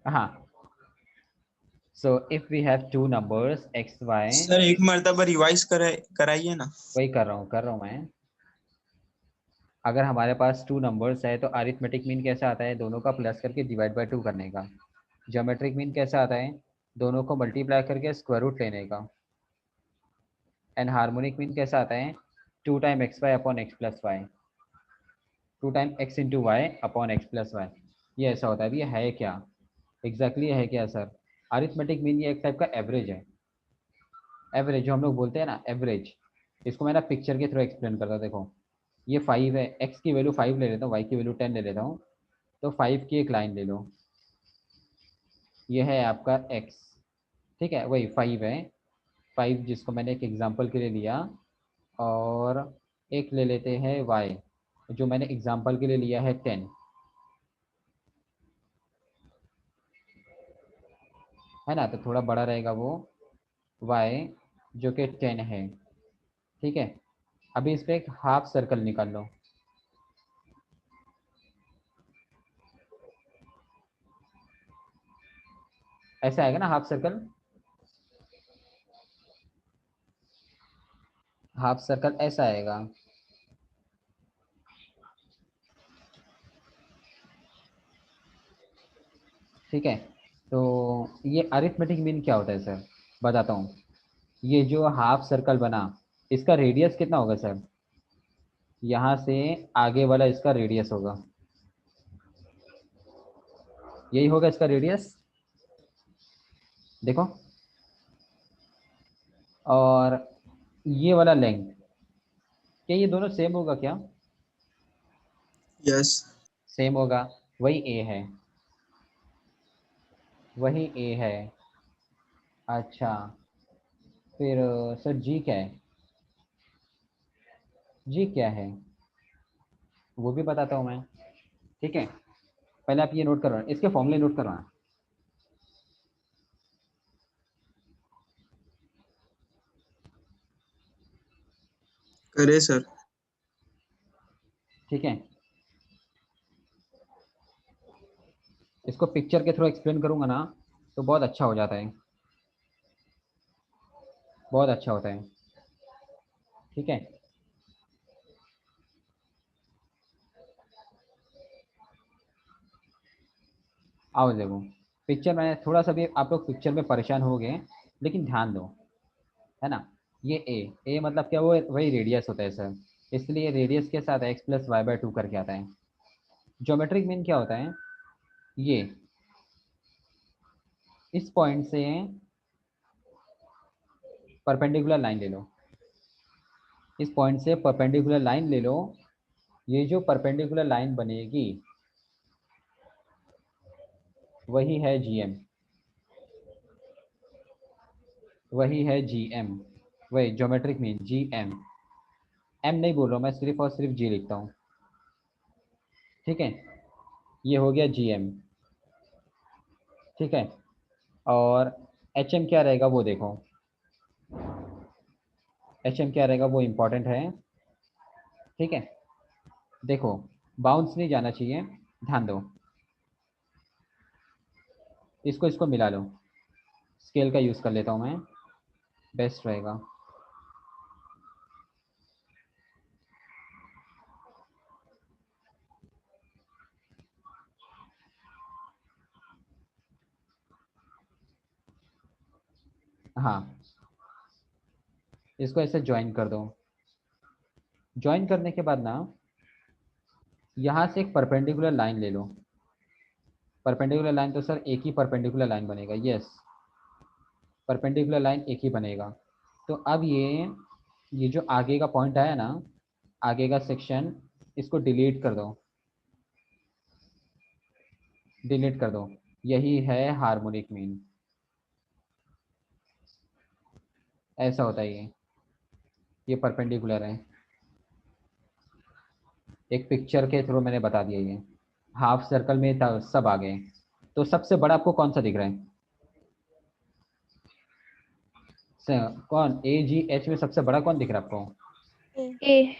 हाँ, so if we have two numbers x y, sir एक मर्तबा रिवाइज कराइए ना। वही कर रहा हूँ मैं। अगर हमारे पास टू नंबर्स है तो अरिथमेटिक मीन कैसा आता है, दोनों का प्लस करके डिवाइड बाय टू करने का। ज्योमेट्रिक मीन कैसा आता है, दोनों को मल्टीप्लाई करके स्क्वायर रूट लेने का। एंड हार्मोनिक मीन कैसा आता है, two time x y upon x plus y, two time x into y upon x plus y. ये ऐसा होता है। अभी ये है क्या एग्जैक्टली, है क्या सर? अरिथमेटिक मीन ये एक टाइप का एवरेज है। एवरेज जो हम लोग बोलते हैं ना, एवरेज। इसको मैं ना पिक्चर के थ्रू एक्सप्लेन करता हूँ। देखो, ये 5 है, एक्स की वैल्यू 5 ले लेता हूँ, वाई की वैल्यू 10 ले लेता हूँ। तो 5 की एक लाइन ले लो, ये है आपका एक्स, ठीक है, वही 5 है। 5 जिसको मैंने एक एग्जांपल के लिए लिया। और एक ले लेते हैं वाई, जो मैंने एग्जांपल के लिए लिया है 10, है ना, तो थोड़ा बड़ा रहेगा वो वाई, जो कि 10 है। ठीक है, अभी इस पर एक हाफ सर्कल निकाल लो। ऐसा आएगा ना हाफ सर्कल, हाफ सर्कल ऐसा आएगा। ठीक है, तो ये अरिथमेटिक मीन क्या होता है सर, बताता हूँ। ये जो हाफ सर्कल बना, इसका रेडियस कितना होगा सर? यहाँ से आगे वाला इसका रेडियस होगा, यही होगा इसका रेडियस, देखो। और ये वाला लेंथ, क्या ये दोनों सेम होगा क्या? यस। सेम होगा, वही ए है, वही ए है। अच्छा, फिर सर जी क्या है? जी क्या है वो भी बताता हूँ मैं। ठीक है, पहले आप ये नोट करवाना, इसके फॉर्मूले नोट करवाना। करे सर। ठीक है, इसको पिक्चर के थ्रू एक्सप्लेन करूंगा ना, तो बहुत अच्छा हो जाता है, बहुत अच्छा होता है। ठीक है, आओ देखो, पिक्चर में थोड़ा सा भी आप लोग पिक्चर में परेशान हो गए, लेकिन ध्यान दो, है ना। ये ए मतलब क्या, वो वही रेडियस होता है सर, इसलिए रेडियस के साथ x plus y by two करके आता है। ज्योमेट्रिक मीन क्या होता है, ये इस पॉइंट से परपेंडिकुलर लाइन ले लो, इस पॉइंट से परपेंडिकुलर लाइन ले लो। ये जो परपेंडिकुलर लाइन बनेगी वही है जीएम, वही है जीएम, वही ज्योमेट्रिक मीन जीएम। एम नहीं बोल रहा हूँ मैं, सिर्फ और सिर्फ जी लिखता हूँ। ठीक है, ये हो गया जीएम। ठीक है, और एच एम क्या रहेगा वो देखो, एच एम क्या रहेगा वो इम्पोर्टेंट है। ठीक है, देखो, बाउंस नहीं जाना चाहिए, ध्यान दो, इसको इसको मिला लो। स्केल का यूज़ कर लेता हूँ मैं, बेस्ट रहेगा। हाँ, इसको ऐसे ज्वाइन कर दो। ज्वाइन करने के बाद ना, यहाँ से एक परपेंडिकुलर लाइन ले लो। परपेंडिकुलर लाइन तो सर एक ही परपेंडिकुलर लाइन बनेगा, यस, परपेंडिकुलर लाइन एक ही बनेगा। तो अब ये जो आगे का पॉइंट आया ना, आगे का सेक्शन, इसको डिलीट कर दो, डिलीट कर दो। यही है हार्मोनिक मीन, ऐसा होता है ये परपेंडिकुलर है। एक पिक्चर के थ्रू मैंने बता दिया ये। हाफ सर्कल में सब आ गए। तो सबसे बड़ा आपको कौन सा दिख रहा है? कौन ए जी एच में सबसे बड़ा कौन दिख रहा है आपको? ए।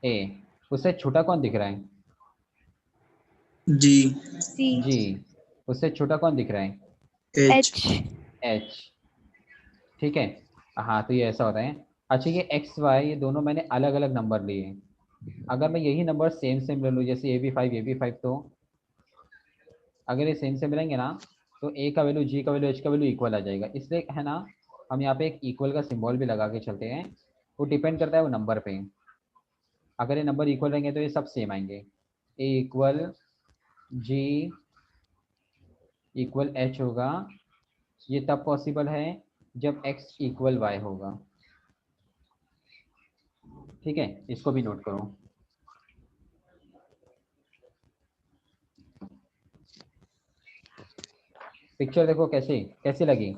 ए। उससे छोटा कौन दिख रहा है? जी। सी। जी। उससे छोटा कौन दिख रहा है? एच। h। ठीक है। हाँ तो ये ऐसा होता है। अच्छा ये x y ये दोनों मैंने अलग अलग नंबर लिए हैं। अगर मैं यही नंबर सेम सेम ले लूँ, जैसे ये भी 5 तो अगर ये सेम से मिलेंगे ना, तो a का वैल्यू, g का वैल्यू, h का वैल्यू इक्वल आ जाएगा। इसलिए है ना, हम यहाँ पे एक इक्वल का सिंबल भी लगा के चलते हैं। वो डिपेंड करता है वो नंबर पे। अगर ये नंबर इक्वल रहेंगे तो ये सब सेम आएंगे। a equal g equal h होगा। ये तब पॉसिबल है जब x इक्वल y होगा। ठीक है, इसको भी नोट करो। पिक्चर देखो कैसी कैसी लगी।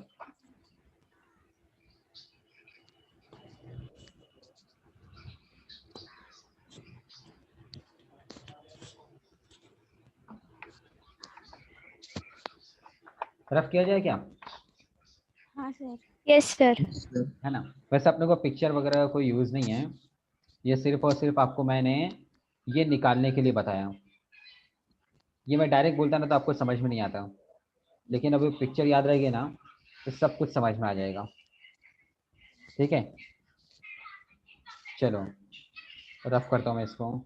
रफ किया जाए क्या? हाँ सर। Yes sir. सर। है ना। वैसे अपने को पिक्चर वगैरह का कोई यूज़ नहीं है। ये सिर्फ और सिर्फ आपको मैंने ये निकालने के लिए बताया। ये मैं डायरेक्ट बोलता ना तो आपको समझ में नहीं आता, लेकिन अभी पिक्चर याद रहेगी ना तो सब कुछ समझ में आ जाएगा। ठीक है, चलो रफ करता हूँ मैं इसको।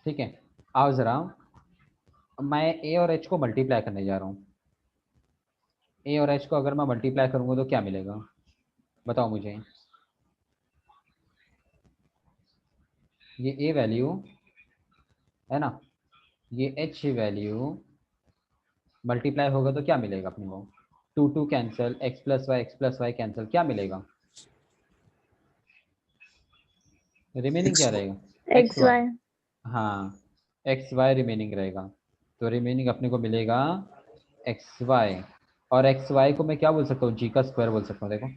ठीक है, आओ ज़रा, मैं ए और एच को मल्टीप्लाई करने जा रहा हूँ। ए और एच को अगर मैं मल्टीप्लाई करूँगा तो क्या मिलेगा, बताओ मुझे। ये ए वैल्यू है ना, ये एच वैल्यू मल्टीप्लाई होगा तो क्या मिलेगा अपने को? Two two cancel, x plus y cancel, क्या मिलेगा? Remaining x. क्या रहेगा? X x y. वाई। हाँ, एक्स वाई रिमेनिंग रहेगा। तो रिमेनिंग अपने को मिलेगा एक्स वाई। और एक्स वाई को मैं क्या बोल सकता हूँ, जी का स्क्वायर बोल सकता हूँ। देखो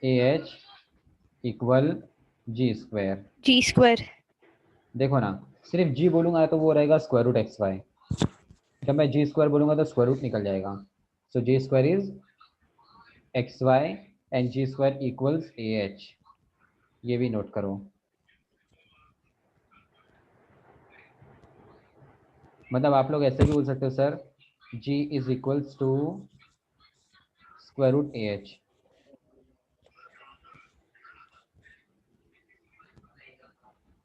A H equal G square. G square. देखो ना, सिर्फ जी बोलूंगा तो वो रहेगा स्क्वायर रूट एक्स वाई। जब मैं जी स्क्वायर बोलूंगा तो स्क्वायर रूट निकल जाएगा। So G square is X Y and G square equals A H. ये भी नोट करो। मतलब आप लोग ऐसे भी बोल सकते हो sir, G is equals to square root A H.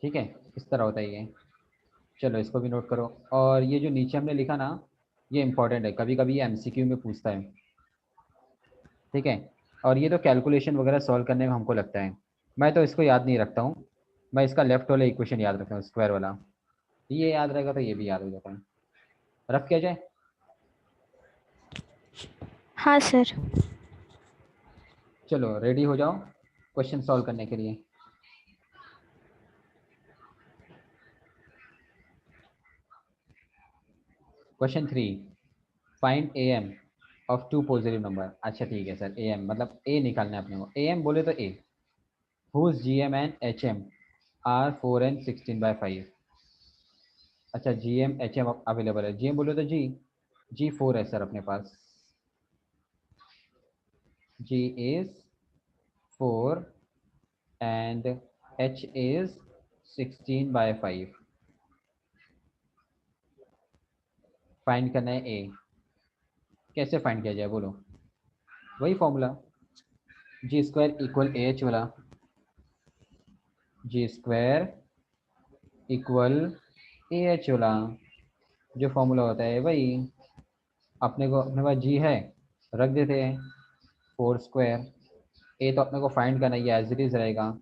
ठीक है, इस तरह होता है ये। चलो इसको भी नोट करो। और ये जो नीचे हमने लिखा ना, ये इंपॉर्टेंट है, कभी कभी ये एमसीक्यू में पूछता है। ठीक है, और ये तो कैलकुलेशन वगैरह सॉल्व करने में हमको लगता है। मैं तो इसको याद नहीं रखता हूँ। मैं इसका लेफ्ट वाला इक्वेशन याद रखता हूँ, स्क्वायर वाला। ये याद रहेगा तो ये भी याद हो जाता है। रफ किया जाए। हाँ सर। चलो रेडी हो जाओ क्वेश्चन सॉल्व करने के लिए। Question 3, find A M of two positive number. अच्छा ठीक है सर, ए एम मतलब ए निकालना है अपने को। ए एम बोले तो ए हुज G M and H M are 4 and 16/5। अच्छा G M H M available है। जी एम बोले तो जी 4 है सर अपने पास। G is 4 and H is 16/5। Find करना है ए। कैसे फाइंड किया जाए बोलो? वही formula, G square equal A H वाला। G square equal A H वाला जो फॉर्मूला होता है वही। अपने को अपने पास जी है, रख देते हैं 4 स्क्वायर। ए तो अपने को फाइंड करना है, ये एज इट इज रहेगा।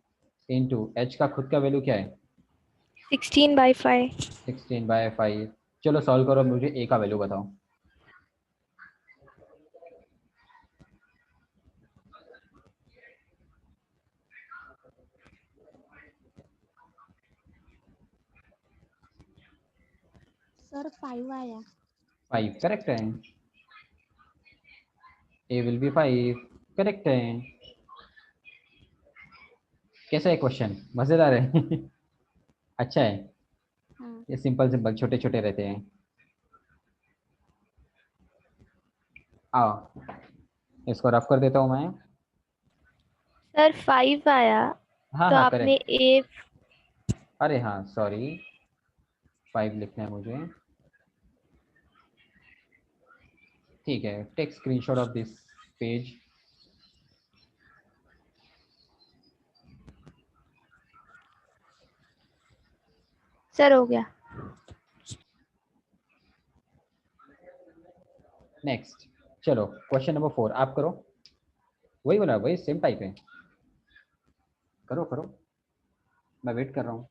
इनटू एच का खुद का वैल्यू क्या है? 16/5। 16/5। चलो सॉल्व करो, मुझे ए का वैल्यू बताओ। सर 5 आया। 5 करेक्ट है। ए विल बी 5 करेक्ट है। कैसा है क्वेश्चन, मजेदार है? अच्छा है। हाँ। ये सिंपल सिंपल छोटे छोटे रहते हैं। आओ इसको रफ कर देता हूँ मैं। सर 5 आया, हाँ तो हाँ आपने करेक्ट। ए। अरे हाँ सॉरी, 5 लिखना है मुझे। ठीक है, take screenshot of this page. Sir हो गया। नेक्स्ट, चलो क्वेश्चन नंबर 4 आप करो। वही बोला, वही सेम टाइप है। करो करो, मैं वेट कर रहा हूँ।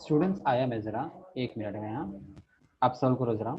स्टूडेंट्स आया मैं ज़रा, 1 मिनट में। हाँ आप सॉल्व करो ज़रा।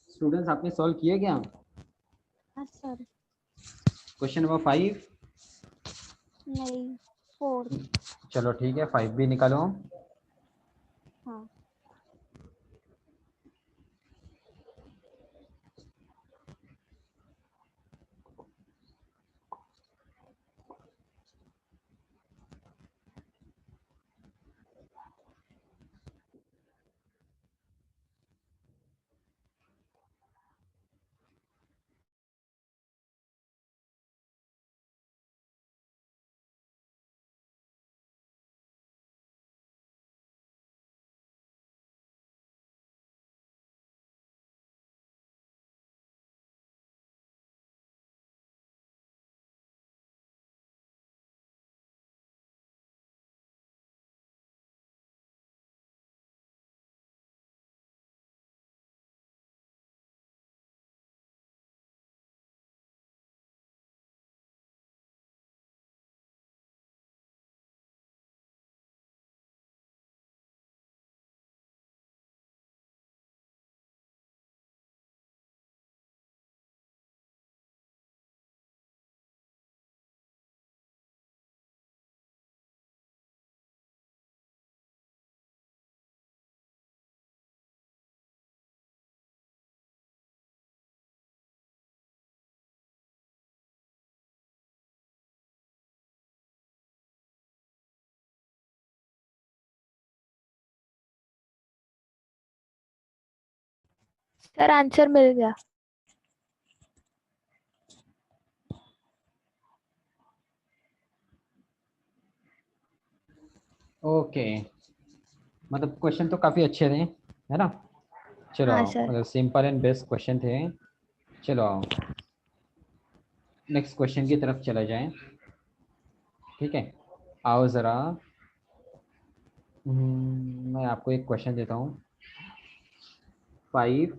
स्टूडेंट्स आपने सॉल्व किया क्या? हाँ सर। Question number 5। नहीं, 4। चलो ठीक है, 5 भी निकालो। हाँ। सर आंसर मिल गया। ओके, मतलब क्वेश्चन तो काफ़ी अच्छे थे, है ना? चलो हाँ आओ, सर। मतलब सिंपल एंड बेस्ट क्वेश्चन थे। चलो आओ नेक्स्ट क्वेश्चन की तरफ चला जाएं। ठीक है, आओ ज़रा। मैं आपको एक क्वेश्चन देता हूँ। 5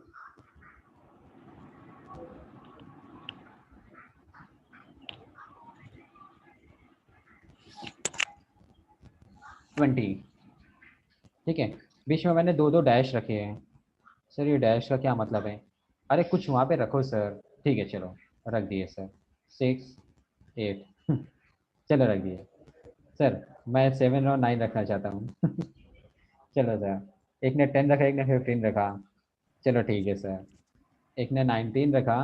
20, ठीक है, बीच में मैंने दो दो डैश रखे हैं। सर ये डैश का क्या मतलब है? अरे कुछ वहाँ पे रखो सर। ठीक है चलो, रख दिए सर। 6 8 चलो रख दिए सर। मैं 7 और 9 रखना चाहता हूँ चलो सर, एक ने 10 रखा, एक ने 15 रखा। चलो ठीक है सर, एक ने 19 रखा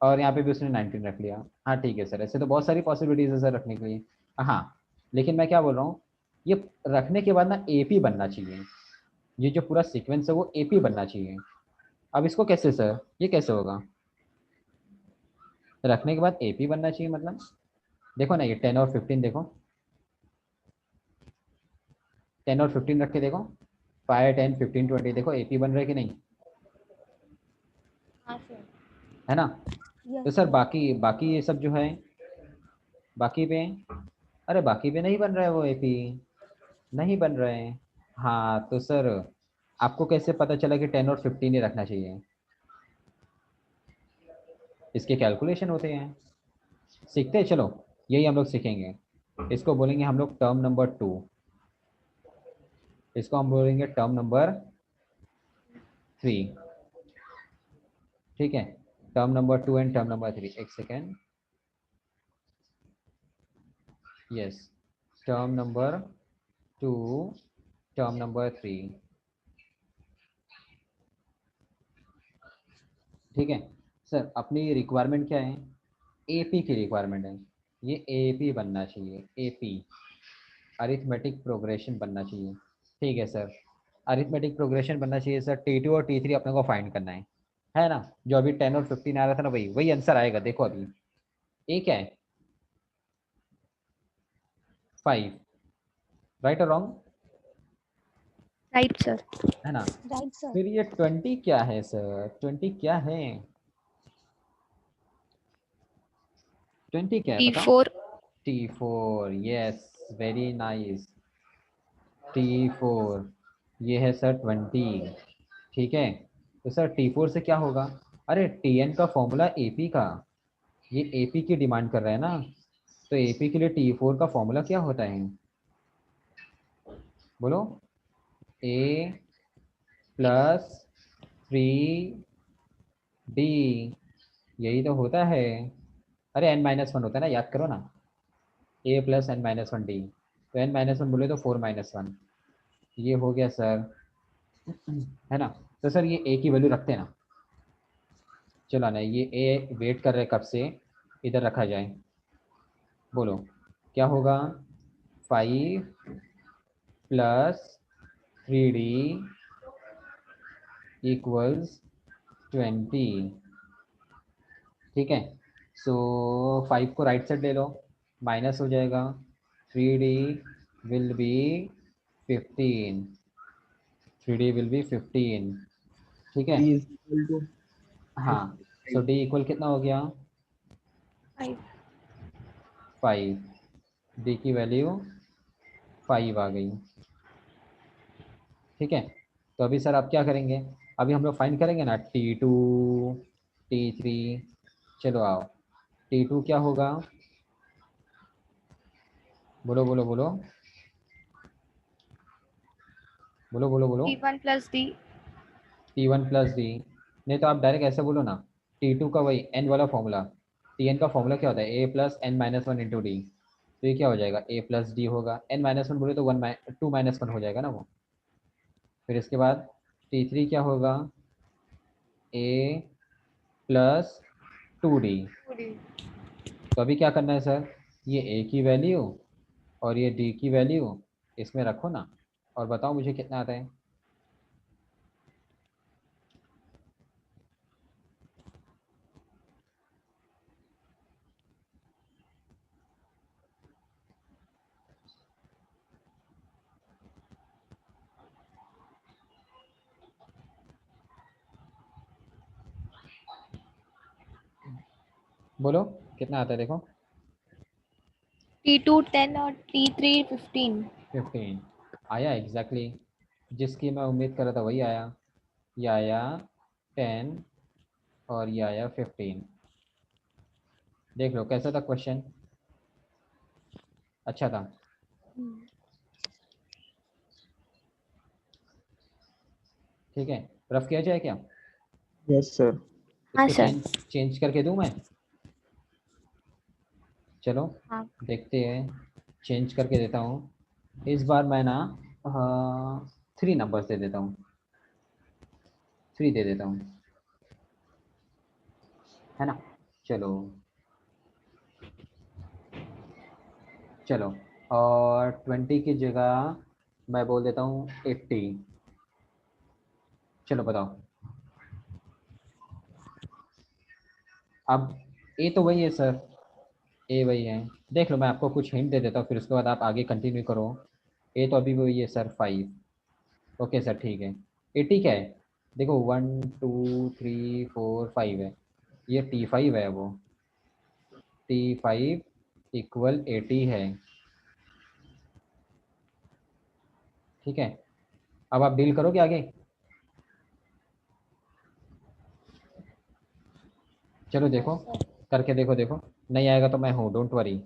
और यहाँ पे भी उसने 19 रख लिया। हाँ ठीक है सर, ऐसे तो बहुत सारी पॉसिबिलिटीज है सर रखने के लिए। हाँ, लेकिन मैं क्या बोल रहा हूँ, ये रखने के बाद ना एपी बनना चाहिए। ये जो पूरा सीक्वेंस है वो एपी बनना चाहिए। अब इसको कैसे सर, ये कैसे होगा? रखने के बाद एपी बनना चाहिए मतलब, देखो ना ये 10 और 15 देखो, 10 और 15 रख के देखो, 5 10 15 20 देखो एपी बन रहा है कि नहीं, हाँ सर। है ना? यस तो सर सर। बाकी बाकी ये सब जो है, बाकी पे, अरे बाकी पे नहीं बन रहा है वो एपी, नहीं बन रहे हैं। हाँ तो सर आपको कैसे पता चला कि 10 और 15 ही रखना चाहिए? इसके कैलकुलेशन होते हैं, सीखते हैं चलो, यही हम लोग सीखेंगे। इसको बोलेंगे हम लोग टर्म नंबर 2, इसको हम बोलेंगे टर्म नंबर 3। ठीक है, term number 2 and term number 3, एक second. Yes, term number 2, term number 3। ठीक है सर, अपनी रिक्वायरमेंट क्या है? एपी की रिक्वायरमेंट है। ये एपी बनना चाहिए, एपी अरिथमेटिक प्रोग्रेशन बनना चाहिए। ठीक है सर, अरिथमेटिक प्रोग्रेशन बनना चाहिए सर। T2 और T3 अपने को फाइंड करना है ना? जो अभी 10 और 15 आ रहा था ना, वही वही आंसर आएगा। देखो अभी ए क्या है, 5, राइट और रॉन्ग, राइट सर। है ना? Right sir. फिर ये 20 क्या है सर, 20 क्या है, 20 क्या है बताओ? T4। T4, yes, very nice. T4, ये है सर 20। ठीक है, तो सर T4 से क्या होगा? अरे Tn का फॉर्मूला एपी का, ये एपी की डिमांड कर रहे हैं ना, तो एपी के लिए T4 का फॉर्मूला क्या होता है? बोलो, ए प्लस 3D, यही तो होता है। अरे n-1 होता है ना, याद करो ना, ए प्लस n-1D, तो n-1 बोले तो 4-1, ये हो गया सर, है ना? तो सर ये ए की वैल्यू रखते हैं ना, चलो ना, ये ए वेट कर रहे कब से, इधर रखा जाए। बोलो क्या होगा, 5 प्लस 3D इक्वल्स 20। ठीक है, सो 5 को राइट साइड ले लो, माइनस हो जाएगा, 3D will be 15, 3D will be 15। ठीक है, डी इज इक्वल टू हाँ, सो डी इक्वल कितना हो गया, 5। 5, डी की वैल्यू 5 आ गई। ठीक है, तो अभी सर आप क्या करेंगे, अभी हम लोग फाइंड करेंगे ना T2 T3। चलो आओ, T2 क्या होगा, बोलो बोलो बोलो बोलो बोलो बोलो। T1 plus D. T1 plus D, नहीं तो आप डायरेक्ट ऐसे बोलो ना, T2 का वही n वाला फॉर्मूला, Tn का फॉर्मूला क्या होता है, a plus n-1 into D, तो ये क्या हो जाएगा, a प्लस डी होगा, n-1 बोले तो 2-1 हो जाएगा ना वो। फिर इसके बाद T3 क्या होगा, a प्लस 2D। तो अभी क्या करना है सर, ये a की वैल्यू और ये d की वैल्यू इसमें रखो ना, और बताओ मुझे कितना आता है। बोलो कितना आता है देखो। T2 10 और T3 15। 15 आया एग्जैक्टली जिसकी मैं उम्मीद कर रहा था वही आया। ये आया 10 और ये आया 15। देख लो कैसा था क्वेश्चन, अच्छा था। ठीक है, रफ किया जाए क्या? Yes sir. हाँ इसको सर। चेंज चेंज करके दूं मैं? चलो हाँ। देखते हैं, चेंज करके देता हूँ। इस बार मैं ना 3 नंबर्स दे देता हूँ, 3 दे देता हूँ, है ना। चलो चलो, और 20 की जगह मैं बोल देता हूँ 80। चलो बताओ। अब ए तो वही है सर, ए वही है। देख लो मैं आपको कुछ हिंट दे देता हूँ, फिर उसके बाद आप आगे कंटिन्यू करो। ए तो अभी भी वही है सर, 5। ओके सर ठीक है। 80 क्या है? देखो 1 2 3 4 5 है, ये T5 है वो। T5 = 80 है। ठीक है, अब आप डील करोगे आगे। चलो देखो, करके देखो, देखो नहीं आएगा तो मैं हूँ, डोंट वरी।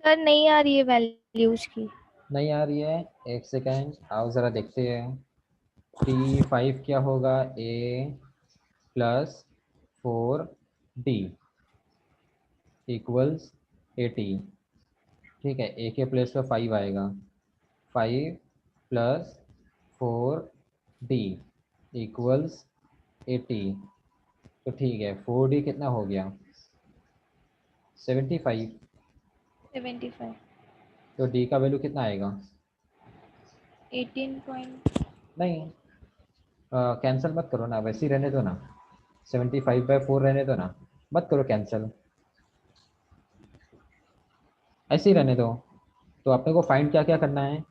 सर नहीं आ रही है वैल्यूज की। नहीं आ रही है, एक सेकेंड आओ ज़रा देखते हैं। T5 क्या होगा? A + 4D = 80। ठीक है, ए के प्लेस पे 5 आएगा। 5 + 4D = 80। तो ठीक है, 4D कितना हो गया? 75। 75। तो डी का वैल्यू कितना आएगा? 18 पॉइंट। नहीं, कैंसिल मत करो ना, वैसे ही रहने दो ना। 75/4 रहने दो ना, मत करो कैंसिल, ऐसे ही रहने दो। तो अपने को फाइंड क्या क्या करना है?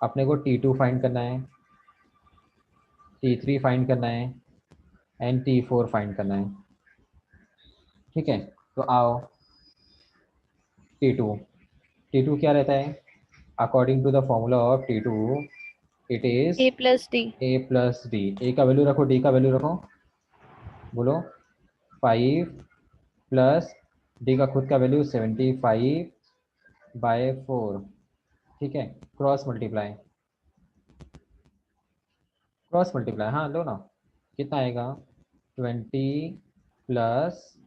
अपने को T2 फाइंड करना है, T3 फाइंड करना है, एंड T4 फाइंड करना है। ठीक है, तो आओ। T2, T2 क्या रहता है? According to the formula of T2, it is A+D। A + D। A का वैल्यू रखो, डी का वैल्यू रखो, बोलो। 5 प्लस डी का खुद का वैल्यू 75/4, ठीक है। क्रॉस मल्टीप्लाई हाँ लो ना, कितना आएगा 20 plus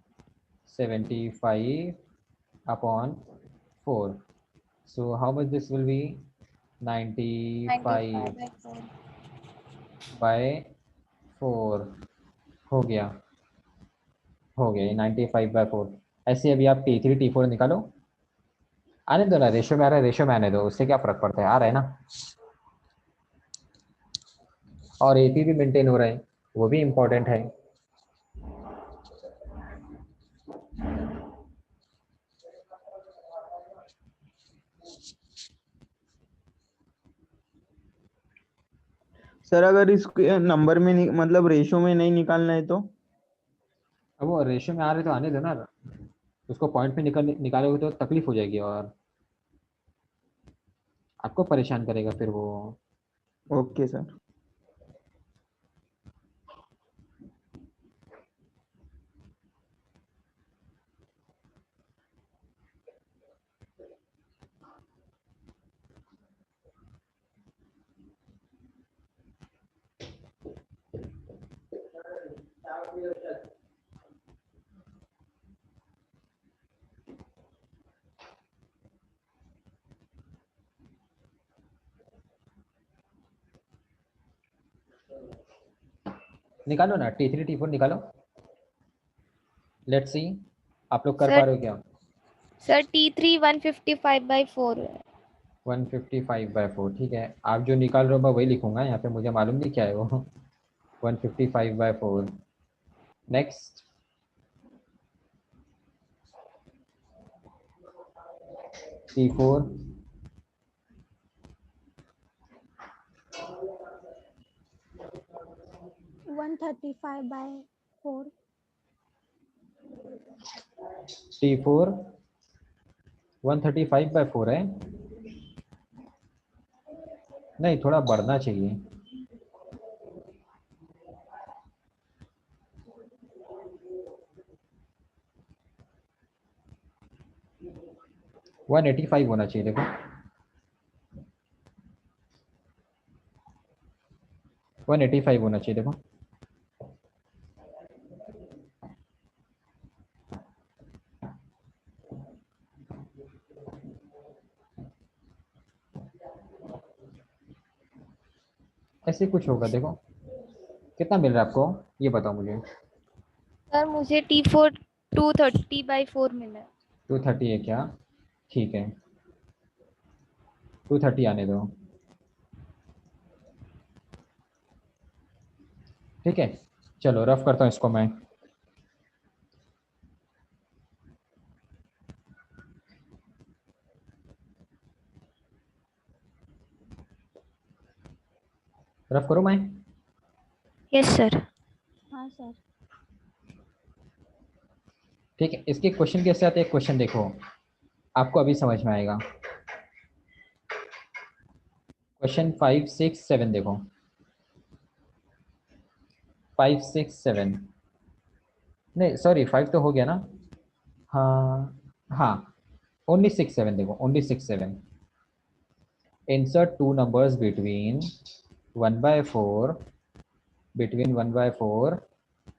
75/4, so how much this will be 95/4 हो गया, ये 95/4। ऐसे अभी आप T3 T4 निकालो, आने दो ना, रेशो में आ रहा है, रेशो में आने दो, उससे क्या फर्क पड़ता है, आ रहा है ना। और AP भी मेंटेन हो रहा है, वो भी इम्पोर्टेंट है। सर अगर इसके नंबर में मतलब रेशो में नहीं निकालना है तो? अब वो रेशो में आ रहे तो आने दो ना, उसको पॉइंट में निकालोगे तो तकलीफ हो जाएगी और आपको परेशान करेगा फिर वो। Okay sir. निकालो ना, T3 T4 निकालो, लेट्स सी आप लोग कर पा सर रहे हो क्या। सर T3 155/4 है। 155/4 ठीक है, आप जो निकाल रहे हो मैं वही लिखूंगा यहाँ पे, मुझे मालूम नहीं क्या है वो 155/4। Next T4 135/4। T4 135/4 है, नहीं थोड़ा बढ़ना चाहिए। वन 85 होना चाहिए, देखो 185 होना चाहिए, देखो ऐसे कुछ होगा, देखो कितना मिल रहा है आपको, ये बताओ मुझे। सर मुझे T4 230/4 मिला है। 230 है क्या, ठीक है 230 आने दो, ठीक है। चलो रफ करता हूँ इसको मैं, रफ करूँ मैं। Yes sir. हाँ सर। ठीक है, इसके क्वेश्चन कैसे आते हैं, क्वेश्चन देखो आपको अभी समझ में आएगा। क्वेश्चन 5 6 7 देखो, 5 6 7, नहीं सॉरी 5 तो हो गया ना, हाँ हाँ, ओनली 6 7 देखो, only 6 7। insert two numbers between 1/4, between 1/4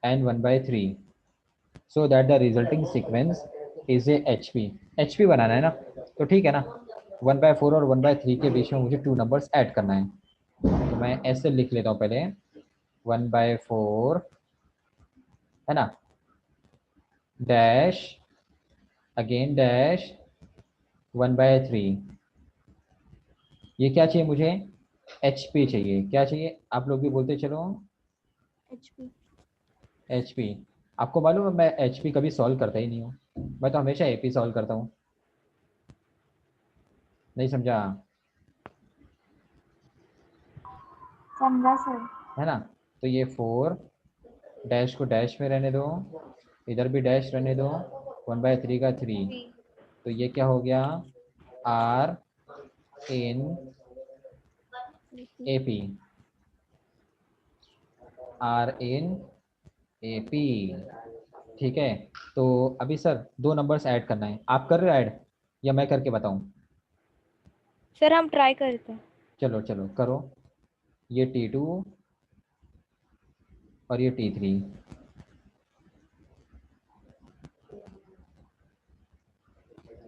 and 1/3, so that the resulting sequence is a HP। HP बनाना है ना, तो ठीक है ना, 1/4 और 1/3 के बीच में मुझे टू नंबर्स ऐड करना है, तो मैं ऐसे लिख लेता हूँ पहले 1/4 है ना, डैश अगेन डैश 1/3, ये क्या चाहिए मुझे, HP चाहिए, क्या चाहिए आप लोग भी बोलते चलो, HP। HP। आपको मालूम है मैं HP कभी सॉल्व करता ही नहीं हूँ, मैं तो हमेशा AP सॉल्व करता हूँ, नहीं समझा, समझा सर। है ना। तो ये 4 डैश को डैश में रहने दो, इधर भी डैश रहने दो, 1/3 का 3, तो ये क्या हो गया R in AP, R in AP, ठीक है, तो अभी सर दो नंबर्स ऐड करना है, आप कर रहे हो ऐड या मैं करके बताऊं? सर हम ट्राई करते हैं। चलो चलो करो, ये T2 और ये T3।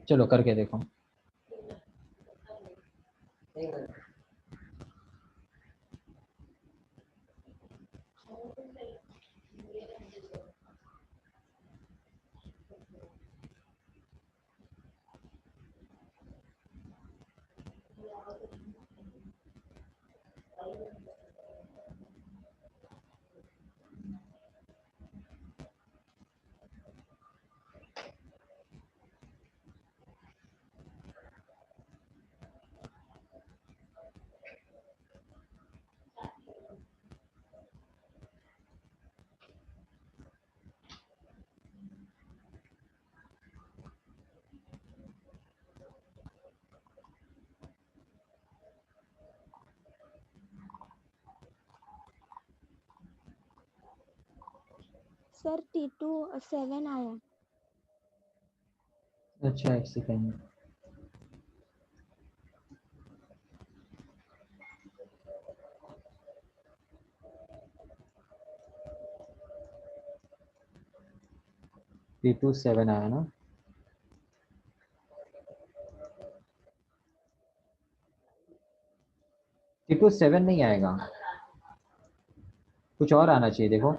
चलो करके देखो। सर T2 7 आया। अच्छा एक सेकेंड, T2 7 आया ना? T2 7 नहीं आएगा, कुछ और आना चाहिए। देखो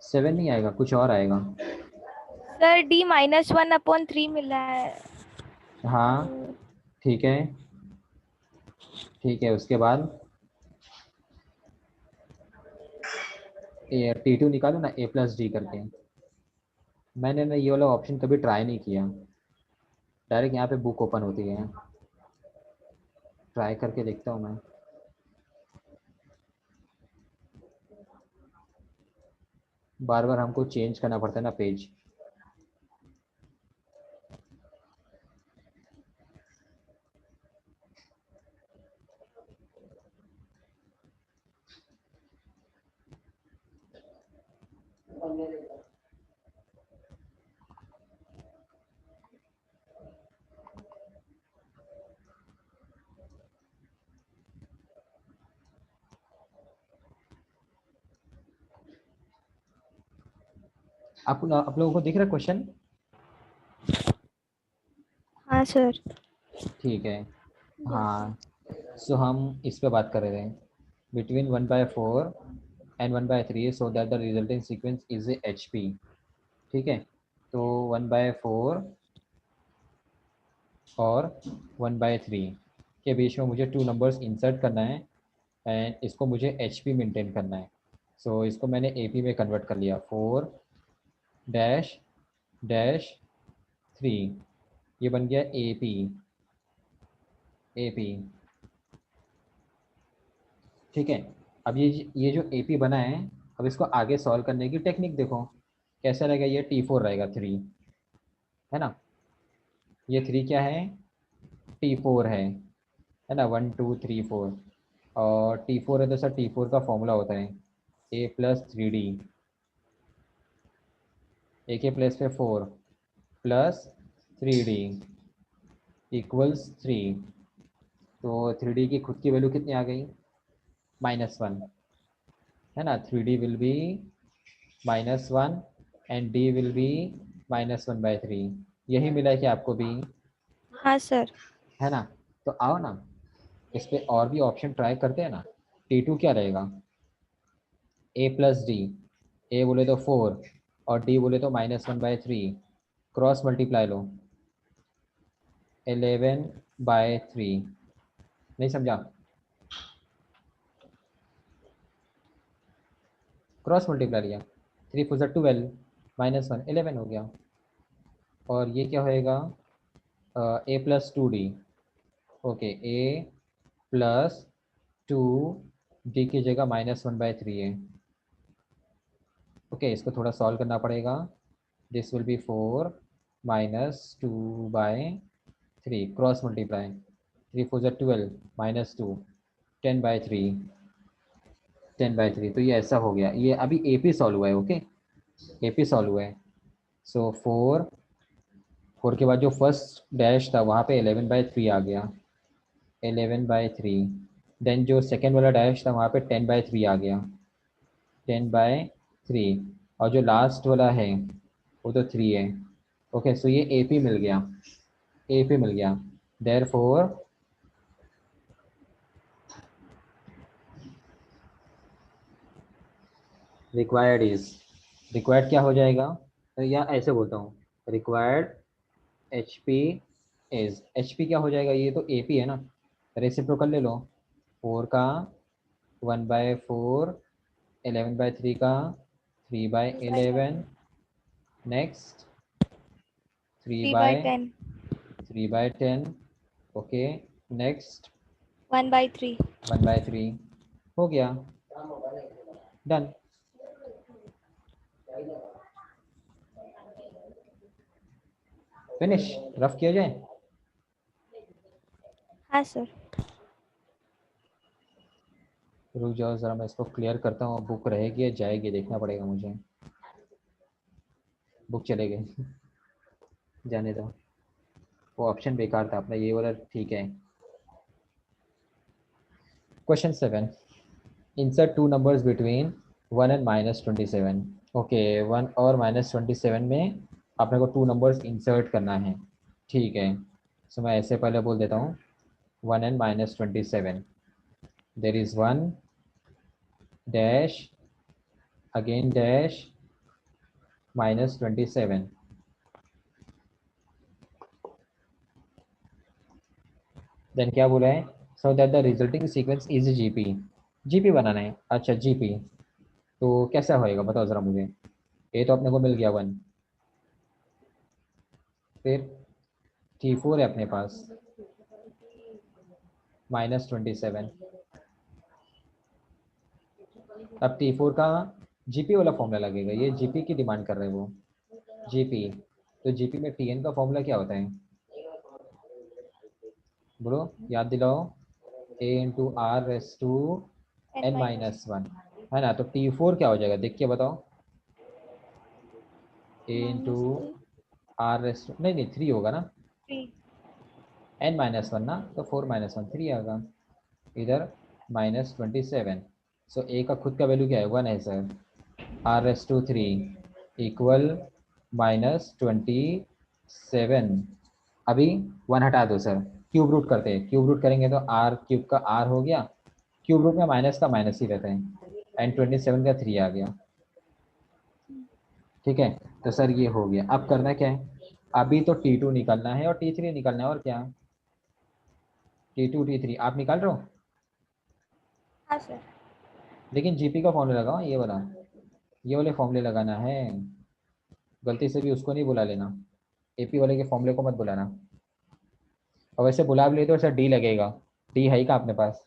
7 नहीं आएगा, कुछ और आएगा। सर D -1/3 मिला है। हाँ ठीक है, ठीक है, उसके बाद T2 निकालो ना A+D करके। मैंने ना ये वाला ऑप्शन कभी ट्राई नहीं किया, डायरेक्ट यहाँ पे बुक ओपन होती है, ट्राई करके देखता हूँ मैं। बार बार हमको चेंज करना पड़ता है ना पेज। आप लोगों को दिख रहा है क्वेश्चन? हाँ सर। ठीक है, Yes, हाँ। सो हम इस पे बात कर रहे थे, between 1/4 and 1/3 so that the resulting sequence is HP। ठीक है, तो 1/4 और 1/3 के बीच में मुझे टू नंबर्स इंसर्ट करना है एंड इसको मुझे HP मेंटेन करना है। सो इसको मैंने AP में कन्वर्ट कर लिया, 4 डैश डैश 3, ये बन गया AP। AP ठीक है, अब ये जो AP बना है, अब इसको आगे सॉल्व करने की टेक्निक देखो कैसा रहेगा। ये T4 रहेगा, 3 है ना, ये 3 क्या है, T4 है ना, 1 2 3 4। और T4 है तो सर T4 का फॉर्मूला होता है A+3D, ए के प्लेस पे 4 प्लस 3D इक्वल्स 3। तो 3D की खुद की वैल्यू कितनी आ गई, -1, है ना। 3D will be -1 and D will be -1/3। यही मिला है कि आपको भी, हाँ सर। है ना। तो आओ ना इस पे और भी ऑप्शन ट्राई करते हैं ना। T2 क्या रहेगा, A+D, A बोले तो 4 और D बोले तो -1/3, क्रॉस मल्टीप्लाई लो, 11/3। नहीं समझा, क्रॉस मल्टीप्लाई लिया, 3 4 12, -1 11 हो गया। और ये क्या होएगा, A+2D, ओके, A+2D की जगह -1/3 है। ओके, इसको थोड़ा सॉल्व करना पड़ेगा। This will be 4 -2/3, cross multiply, 3 4 12 -2, 10/3, 10/3, तो ये ऐसा हो गया। ये अभी AP सॉल्व हुआ है, ओके, AP सॉल्व हुआ है। सो 4 के बाद जो फर्स्ट डैश था वहाँ पे 11/3 आ गया, 11/3। देन जो सेकेंड वाला डैश था वहाँ पे 10/3 आ गया, 10/3। और जो लास्ट वाला है वो तो 3 है। ओके, सो ये AP मिल गया, AP मिल गया। देयरफॉर रिक्वायर्ड इज, रिक्वायर्ड क्या हो जाएगा, तो या ऐसे बोलता हूँ, रिक्वायर्ड HP इज, HP क्या हो जाएगा, ये तो AP है ना, रेसिप्रोकल ले लो। 4 का 1/4, 11/3 का 3/11, next 3 3 by by 10, 3/10, okay, next 1 by 3. 1/3, हो गया, डन। फिनिश, रफ किया जाए। हाँ सर। रुक जाओ ज़रा, मैं इसको क्लियर करता हूँ, बुक रहेगी या जाएगी देखना पड़ेगा मुझे। बुक चले गए जाने दो, वो ऑप्शन बेकार था अपना, ये वाला ठीक है। Question 7, insert two numbers between 1 and -27। Okay, 1 और -27 में अपने को टू नंबर्स इंसर्ट करना है, ठीक है। सो मैं ऐसे पहले बोल देता हूँ 1 and -27, there is 1 dash again dash -27। Then क्या बोला है, so that the resulting sequence is GP, GP बनाना है। अच्छा GP, तो कैसा होएगा बताओ ज़रा मुझे। ये तो अपने को मिल गया 1, फिर T4 है अपने पास -27। अब T4 का GP वाला फॉर्मूला लगेगा, ये GP की डिमांड कर रहे हैं वो, GP। तो GP में TN का फॉर्मूला क्या होता है, बोलो, याद दिलाओ, A × R⁻n -1, है ना। तो T4 क्या हो जाएगा देख के बताओ, A × -3. R⁻, नहीं नहीं 3 होगा ना, 3. n-1 ना, तो 4 - 1 3 आएगा, इधर -27। सो A का खुद का वैल्यू क्या है, 1 है सर, R⁻3 इक्वल -27। अभी 1 हटा दो सर, क्यूब रूट करते हैं, क्यूब रूट करेंगे तो R³ का R हो गया, क्यूब रूट में माइनस का माइनस ही रहता है, एंड 27 का 3 आ गया, ठीक है। तो सर ये हो गया, अब करना क्या है, अभी तो T2 निकालना है और T3 निकालना है, और क्या, T2 T3 आप निकाल रहे हो, हाँ सर। लेकिन GP का फॉर्मूला लगाओ, ये वाला, ये वाले फॉर्मूले लगाना है, गलती से भी उसको नहीं बुला लेना, AP वाले के फॉर्मूले को मत बुलाना। और वैसे बुला भी ले तो सर D लगेगा, D है ही का अपने पास।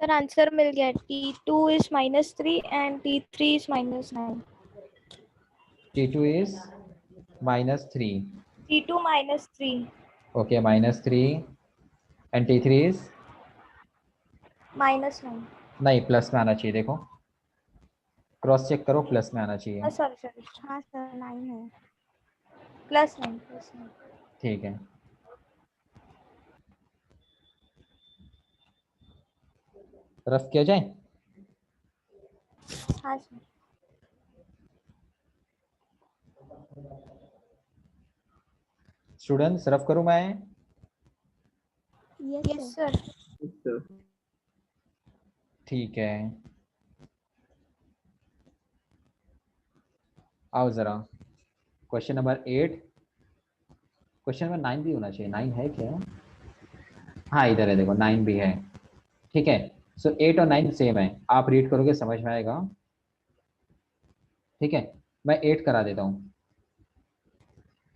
सर आंसर मिल गया, T2 is -3 and T3 is -9. T2 is -3, T2 -3. Okay, -3, and T3 is, -9. नहीं प्लस में आना चाहिए, देखो क्रॉस चेक करो, प्लस में आना चाहिए, सॉरी सॉरी, हाँ सर 9 है. +9. ठीक है। रफ किया जाए, हाँ सर। स्टूडेंट्स रफ करूं मैं? Yes, yes sir. सर। ठीक है, आओ जरा क्वेश्चन नंबर 8। क्वेश्चन नंबर 9 भी होना चाहिए, 9 है क्या? हाँ इधर है, देखो 9 भी है। ठीक है, सो 8 और 9 सेम है, आप रीड करोगे समझ में आएगा। ठीक है, मैं 8 करा देता हूँ,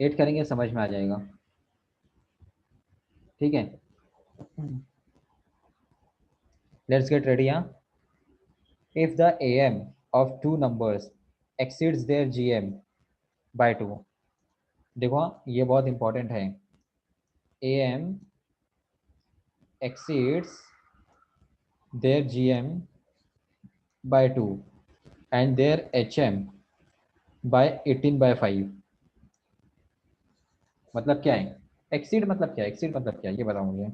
8 करेंगे समझ में आ जाएगा। ठीक है, लेट्स गेट रेडी। यहाँ if the am of two numbers exceeds their gm by 2, देखो हाँ, ये बहुत इंपॉर्टेंट है। am exceeds their gm by 2 and their hm by 18/5, मतलब क्या है? एक्सीड मतलब क्या है? एक्सीड मतलब क्या है ये बताओ मुझे।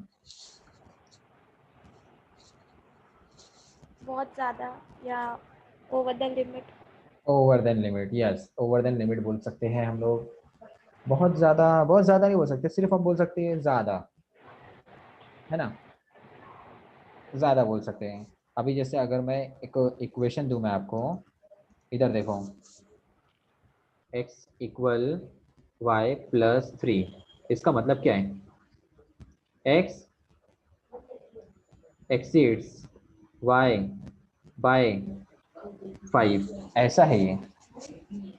बहुत ज़्यादा या over the limit. Over than limit, yes over than limit बोल सकते हैं हम लोग। बहुत ज़्यादा नहीं बोल सकते, सिर्फ हम बोल सकते हैं ज़्यादा, है ना, ज़्यादा बोल सकते हैं। अभी जैसे अगर मैं एक इक्वेशन दूं मैं आपको, इधर देखो, x इक्वल y प्लस 3, इसका मतलब क्या है? x एक्सीड्स y बाय 5, ऐसा है ये,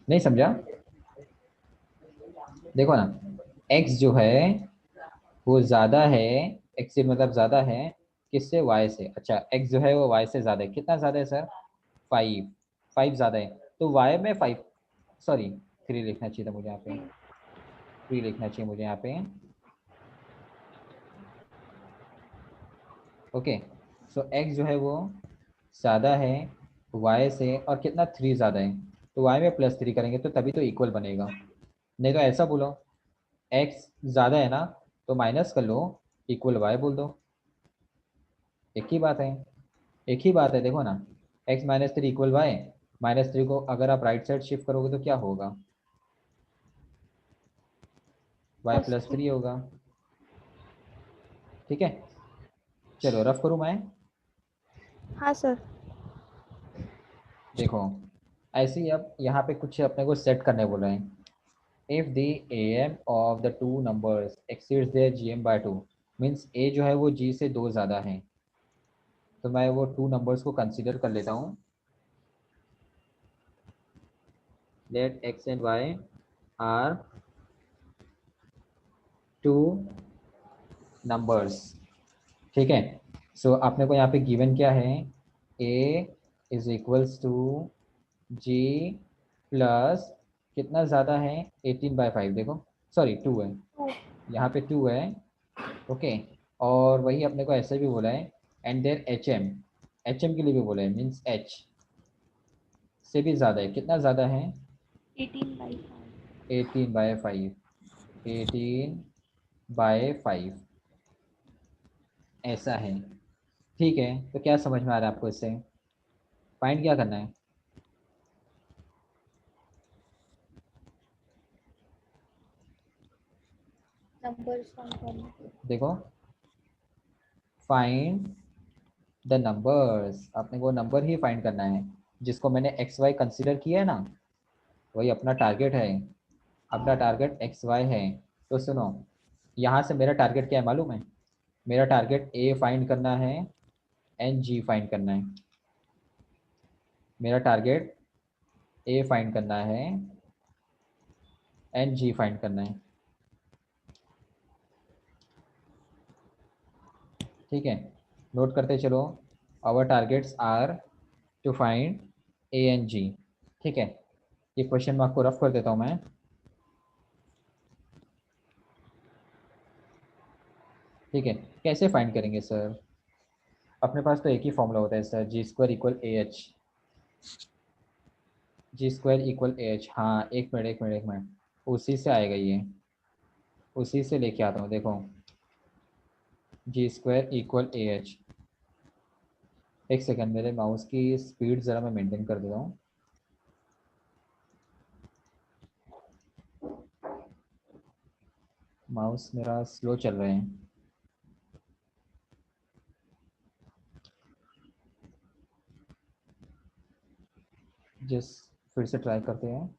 नहीं समझा? देखो ना, x जो है वो ज़्यादा है, एक्सीड मतलब ज़्यादा है किससे? y से। अच्छा x जो है वो y से ज़्यादा है, कितना ज़्यादा है सर? 5, 5 ज़्यादा है, तो y में 5, सॉरी 3 लिखना चाहिए था मुझे यहाँ पे, 3 लिखना चाहिए मुझे यहाँ पे। ओके, सो x जो है वो ज़्यादा है y से, और कितना? 3 ज़्यादा है, तो y में +3 करेंगे तो तभी तो इक्वल बनेगा। नहीं तो ऐसा बोलो, x ज़्यादा है ना, तो माइनस कर लो, इक्वल y बोल दो, एक ही बात है, एक ही बात है। देखो ना, x-3 इक्वल y, -3 को अगर आप राइट साइड शिफ्ट करोगे तो क्या होगा? y +3 होगा। ठीक है, चलो रफ करूँ मैं? हाँ सर। देखो ऐसे ही, अब यहाँ पे कुछ अपने को सेट करने बोला है। If the am of the two numbers exceeds their gm by 2, means a जो है वो g से 2 ज़्यादा है, तो मैं वो 2 नंबर्स को कंसीडर कर लेता हूँ। Let x and y are 2 numbers. ठीक है, सो आपने को यहाँ पे गिवन क्या है? a is equals to g plus कितना ज़्यादा है? 18/5, देखो सॉरी 2 है, यहाँ पे 2 है। ओके, और वही अपने को ऐसे भी बोला है, एंड देयर एच एम के लिए भी बोला है, मीन्स एच से भी ज़्यादा है, कितना ज़्यादा है? 18/5। 18/5, 18/5 ऐसा है। ठीक है, तो क्या समझ में आ रहा है आपको इससे? फाइंड क्या करना है? नंबर्स फाइंड करना। देखो, फाइंड द नंबर्स, आपने वो नंबर ही फाइंड करना है जिसको मैंने एक्स वाई कंसिडर किया है ना, वही अपना टारगेट है। अपना टारगेट एक्स वाई है, तो सुनो, यहाँ से मेरा टारगेट क्या है मालूम है? मेरा टारगेट ए फाइंड करना है एंड जी फाइंड करना है। मेरा टारगेट ए फाइंड करना है एंड जी फाइंड करना है। ठीक है, नोट करते चलो, our targets are to find A and G. ठीक है, ये क्वेश्चन मार्क को रफ कर देता हूँ मैं। ठीक है, कैसे फाइंड करेंगे सर? अपने पास तो एक ही फॉर्मूला होता है sir, G square equal A H, G square equal A H. हाँ एक मिनट एक मिनट एक मिनट, उसी से आएगा ये, उसी से लेके आता हूँ, देखो जी स्क्वायर इक्वल ए एच। एक सेकंड, मेरे माउस की स्पीड ज़रा मैं मेंटेन कर देता हूँ। माउस मेरा स्लो चल रहे हैं। फिर से ट्राई करते हैं।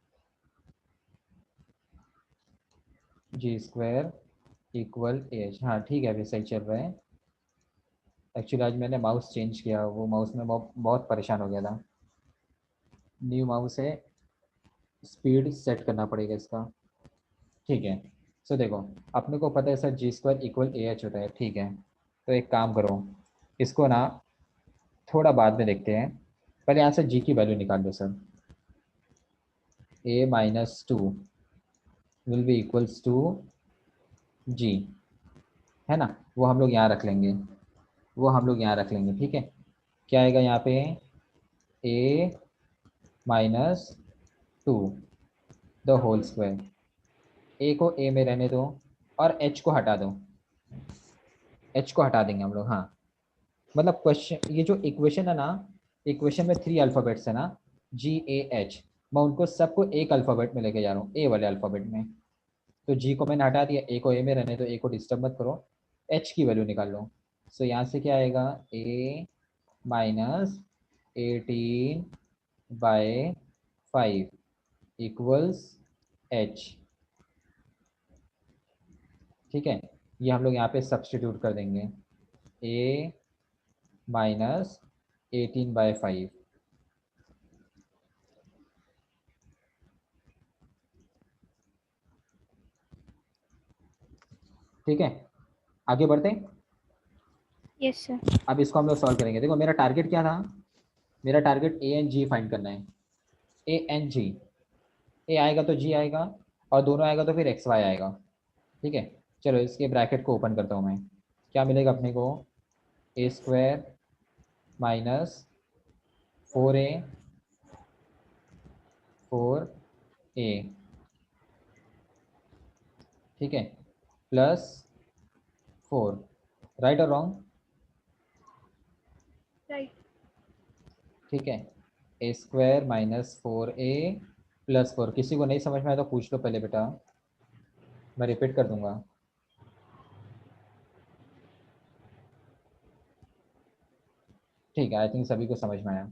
जी स्क्वायर इक्वल एच, हाँ ठीक है, अभी सही चल रहा है। एक्चुअली आज मैंने माउस चेंज किया, वो माउस में बहुत परेशान हो गया था। न्यू माउस है, स्पीड सेट करना पड़ेगा इसका। ठीक है, सो देखो, अपने को पता है sir G square equal A H होता है, ठीक है। तो एक काम करो, इसको ना थोड़ा बाद में देखते हैं, पहले यहाँ से जी की वैल्यू निकाल दो sir. a-2 will be equals to G, है ना, वो हम लोग यहाँ रख लेंगे, वो हम लोग यहाँ रख लेंगे, ठीक है। क्या आएगा यहाँ पे, a-2 द होल स्क्वायर, ए को ए में रहने दो और एच को हटा दो, एच को हटा देंगे हम लोग, हाँ। मतलब क्वेश्चन, ये जो इक्वेशन है ना, इक्वेशन में 3 अल्फ़ाबेट्स है ना, जी ए एच, मैं उनको सबको एक अल्फ़ाबेट में लेके जा रहा हूँ, ए वाले अल्फ़ाबेट में। तो जी को मैंने हटा दिया, ए को ए में रहने दो, ए को डिस्टर्ब मत करो, एच की वैल्यू निकाल लो। सो यहाँ से क्या आएगा, a-18/5 इक्वल्स एच, ठीक है। ये हम लोग यहाँ पे सब्स्टिट्यूट कर देंगे, a-18/5, ठीक है। आगे बढ़ते हैं। Yes sir. अब इसको हम लोग सॉल्व करेंगे। देखो मेरा टारगेट क्या था, मेरा target A N G find करना है, ए एन जी। ए आएगा तो जी आएगा, और दोनों आएगा तो फिर एक्स वाई आएगा, ठीक है। चलो इसके ब्रैकेट को ओपन करता हूँ मैं, क्या मिलेगा अपने को, a² माइनस 4a ठीक है, प्लस 4, राइट और रॉन्ग, राइट। ठीक है। a² माइनस 4a प्लस 4, किसी को नहीं समझ में आया तो पूछ लो पहले बेटा, मैं रिपीट कर दूंगा। ठीक है, आई थिंक सभी को समझ में आया,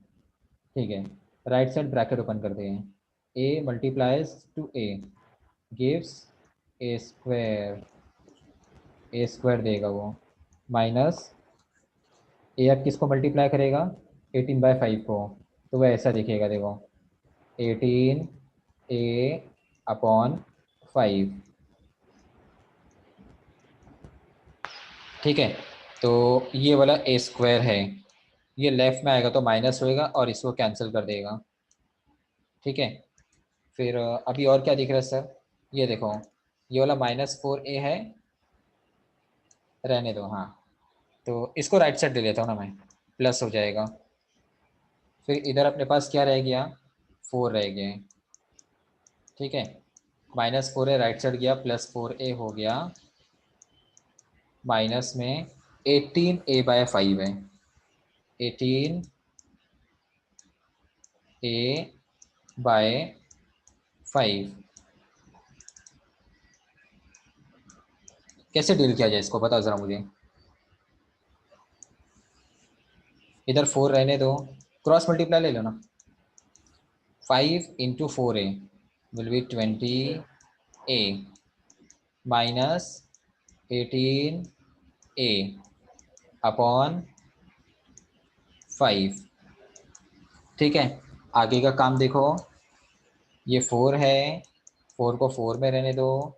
ठीक है। राइट साइड ब्रैकेट ओपन करते हैं, a multiplies to a gives a² देगा वो, माइनस ए अब किसको मल्टीप्लाई करेगा, 18/5 को, तो वह ऐसा दिखेगा, देखो 18a/5, ठीक है। तो ये वाला a² है, ये लेफ्ट में आएगा तो माइनस होएगा और इसको कैंसिल कर देगा, ठीक है। फिर अभी और क्या दिख रहा है सर, ये देखो, ये वाला -4a है, रहने दो, हाँ। तो इसको राइट साइड ले लेता हूँ ना मैं, प्लस हो जाएगा। फिर इधर अपने पास क्या रह गया, 4 रह गए, ठीक है। -4a राइट साइड गया, +4a हो गया, माइनस में 18a/5 है, 18a/5। कैसे डील किया जाए इसको बताओ ज़रा मुझे। इधर 4 रहने दो, क्रॉस मल्टीप्लाई ले लो ना, 5 × 4a will be 20a minus 18a upon 5, ठीक है। आगे का काम देखो, ये 4 है, 4 को 4 में रहने दो,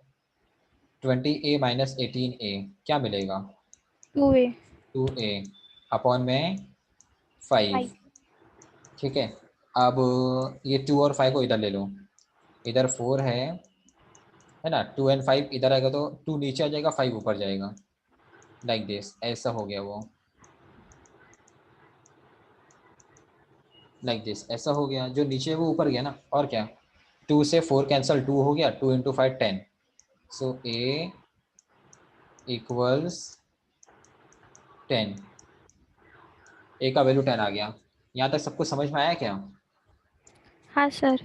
20a माइनस 18a क्या मिलेगा, 2a 2a अपॉन में 5, 5। ठीक है। अब ये 2 और 5 को इधर ले लो, इधर 4 है ना, 2 और 5 इधर आएगा तो 2 नीचे आ जाएगा, 5 ऊपर जाएगा, लाइक दिस, ऐसा हो गया वो, लाइक दिस, ऐसा हो गया, जो नीचे है वो ऊपर गया ना, और क्या। 2 से 4 कैंसिल, 2 हो गया, 2 × 5 10, सो a इक्वल्स 10, ए का वैल्यू 10 आ गया। यहाँ तक सबको समझ में आया क्या, हाँ सर।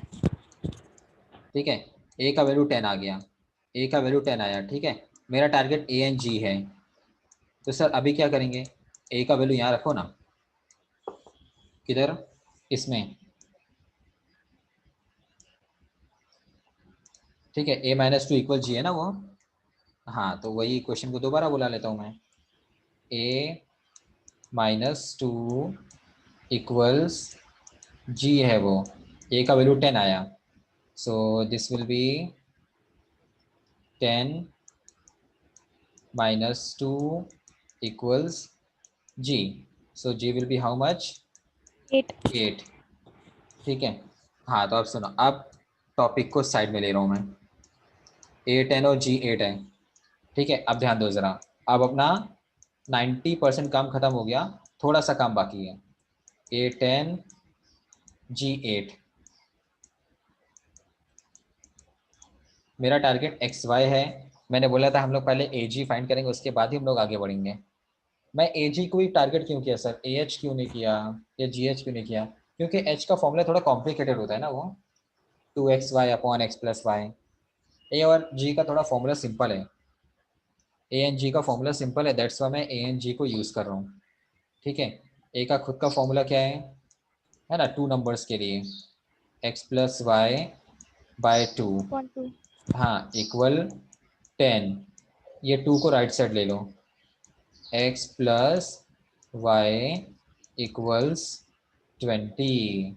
ठीक है। ए का वैल्यू 10 आ गया, ए का वैल्यू 10 आया, ठीक है। मेरा टारगेट ए एंड जी है, तो सर अभी क्या करेंगे, ए का वैल्यू यहाँ रखो ना, किधर, इसमें, ठीक है, ए माइनस टू इक्वल जी है ना वो, हाँ तो वही क्वेश्चन को दोबारा बुला लेता हूँ मैं, ए माइनस टू इक्वल्स जी है वो, ए का वैल्यू 10 आया, so this will be 10 minus 2 equals g, so g will be how much, 8. 8, ठीक है। हाँ तो अब सुनो, अब टॉपिक को साइड में ले रहा हूँ मैं, ए 10 और जी 8 है, ठीक है। अब ध्यान दो ज़रा, अब अपना 90% काम खत्म हो गया, थोड़ा सा काम बाकी है, ए 10 जी 8, मेरा टारगेट एक्स वाई है, मैंने बोला था हम लोग पहले ए जी फाइंड करेंगे, उसके बाद ही हम लोग आगे बढ़ेंगे। मैं ए जी को ही टारगेट क्यों किया सर, ए एच क्यों नहीं किया या जी एच क्यों नहीं किया, क्योंकि एच का फॉर्मूला थोड़ा कॉम्प्लिकेटेड होता है ना, वो 2xy upon x plus Y. A और जी का थोड़ा फॉर्मूला सिंपल है, ए एन जी का फॉर्मूला सिंपल है, दैट्स वाई मैं ए एन जी को यूज़ कर रहा हूँ, ठीक है। ए का खुद का फॉर्मूला क्या है ना, 2 नंबर्स के लिए एक्स प्लस वाई बाय 2, 2. हाँ इक्वल 10, ये 2 को राइट साइड ले लो, एक्स प्लस वाई इक्वल्स 20,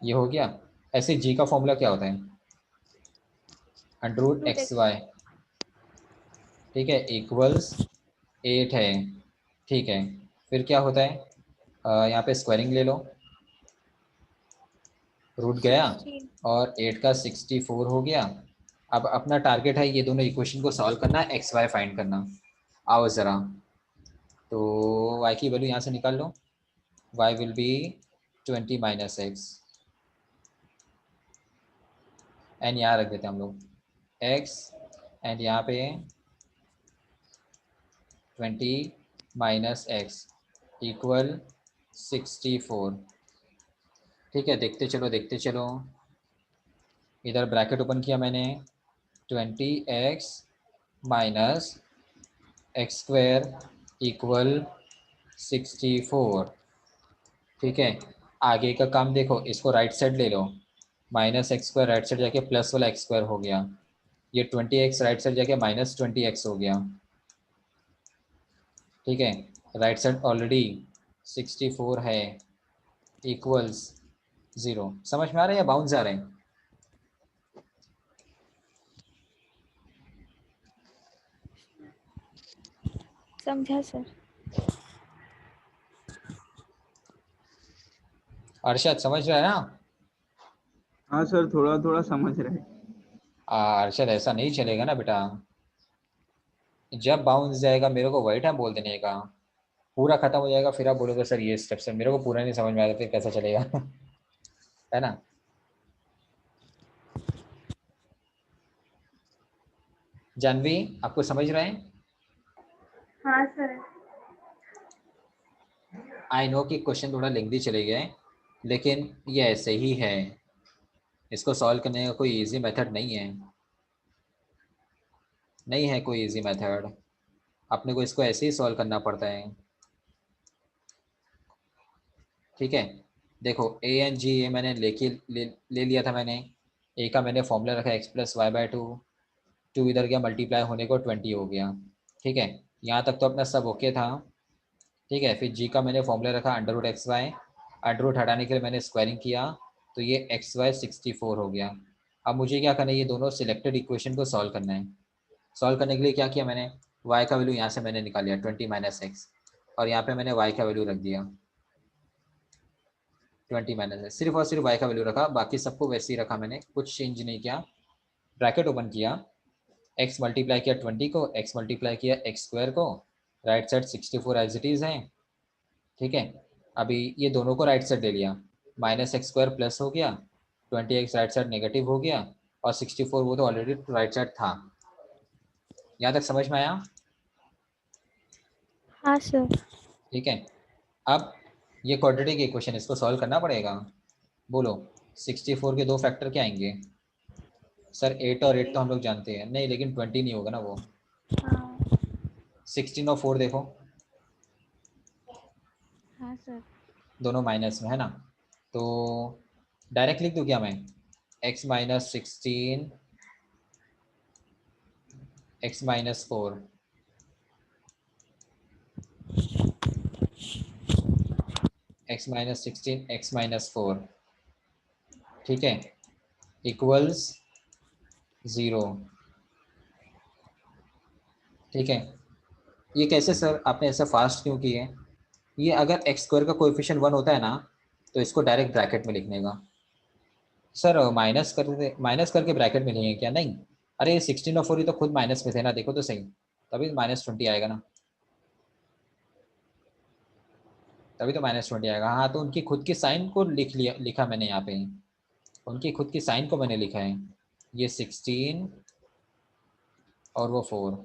ये हो गया। ऐसे जी का फॉर्मूला क्या होता है, अंडर रूट एक्स वाई, ठीक है, इक्वल्स 8 है, ठीक है। फिर क्या होता है, यहाँ पे स्क्वायरिंग ले लो, रूट गया 16. और 8 का 64 हो गया। अब अपना टारगेट है ये दोनों इक्वेशन को सॉल्व करना, एक्स वाई फाइंड करना। आओ ज़रा, तो y की वैल्यू यहाँ से निकाल लो, y will be 20 minus x, and यहाँ रख देते हैं हम लोग x, एंड यहाँ पे 20 माइनस एक्स इक्वल 64, ठीक है। देखते चलो, इधर ब्रैकेट ओपन किया मैंने, 20x minus X square equal 64, ठीक है। आगे का काम देखो, इसको राइट साइड ले लो, minus X square right side जाके प्लस वाला एक्स स्क्वायर हो गया, ये 20x राइट साइड जाके माइनस 20x हो गया, ठीक है। राइट साइड ऑलरेडी 64 है, इक्वल्स 0। समझ में आ रहा है या बाउंस आ रहे हैं? समझा सर। अरशद समझ रहा है ना? हाँ सर, थोड़ा थोड़ा समझ रहे हैं। अरशद ऐसा नहीं चलेगा ना बेटा, जब बाउंस जाएगा मेरे को वही टाइम बोल देने का, पूरा खत्म हो जाएगा फिर आप बोलोगे सर ये स्टेप्स है, मेरे को पूरा नहीं समझ में आया फिर कैसा चलेगा है ना। जानवी आपको समझ रहे हैं? हाँ सर। आई नो कि क्वेश्चन थोड़ा लेंथी चले गए, लेकिन ये ऐसे ही है, इसको सॉल्व करने का कोई इजी मेथड नहीं है, नहीं है कोई इजी मेथड, अपने को इसको ऐसे ही सॉल्व करना पड़ता है, ठीक है। देखो ए एंड जी ये मैंने ले लिया था मैंने, ए का मैंने फॉर्मूला रखा एक्स प्लस वाई बाय 2, 2 इधर गया मल्टीप्लाई होने को 20 हो गया, ठीक है। यहाँ तक तो अपना सब ओके था, ठीक है। फिर जी का मैंने फॉर्मूला रखा under root x y, under root हटाने के लिए मैंने स्क्वायरिंग किया, तो ये एक्स वाई 64 हो गया। अब मुझे क्या करना है, ये दोनों सिलेक्टेड इक्वेशन को सॉल्व करना है। सॉल्व करने के लिए क्या किया मैंने, y का वैल्यू यहाँ से मैंने निकाल लिया 20 माइनस एक्स, और यहाँ पे मैंने y का वैल्यू रख दिया 20 माइनस एक्स, सिर्फ और सिर्फ y का वैल्यू रखा, बाकी सबको वैसे ही रखा मैंने, कुछ चेंज नहीं किया। ब्रैकेट ओपन किया, x मल्टीप्लाई किया 20 को, x मल्टीप्लाई किया एक्स स्क्वायर को, right side 64 as it is है, ठीक है। अभी ये दोनों को राइट साइड ले लिया, माइनस एक्स स्क्वायर प्लस हो गया, 20x राइट साइड नेगेटिव हो गया, और 64 वो तो ऑलरेडी राइट साइड था। यहाँ तक समझ में आया? हाँ सर। ठीक है। अब ये क्वाड्रेटिक इक्वेशन, इसको सॉल्व करना पड़ेगा। बोलो 64 के 2 फैक्टर क्या आएंगे? सर 8 और 8 तो हम लोग जानते हैं, नहीं लेकिन 20 नहीं होगा ना वो। हाँ 16 और 4 देखो, हाँ सर। दोनों माइनस में है ना, तो डायरेक्ट लिख दूँ क्या मैं, x minus 16 x minus 4, x minus 16 x minus 4, ठीक है, इक्वल्स 0, ठीक है। ये कैसे सर आपने ऐसा फास्ट क्यों किए? ये अगर एक्स स्क्वायर का कोएफिशिएंट 1 होता है ना, तो इसको डायरेक्ट ब्रैकेट में लिखने का। सर माइनस करके ब्रैकेट में लिखेंगे क्या? नहीं, अरे 16 और 4 ही तो खुद माइनस में थे ना, देखो तो सही, तभी -20 आएगा ना, तभी तो -20 आएगा। हाँ तो उनकी खुद की साइन को लिखा मैंने यहाँ पे, उनकी खुद की साइन को मैंने लिखा है, ये 16 और वो 4,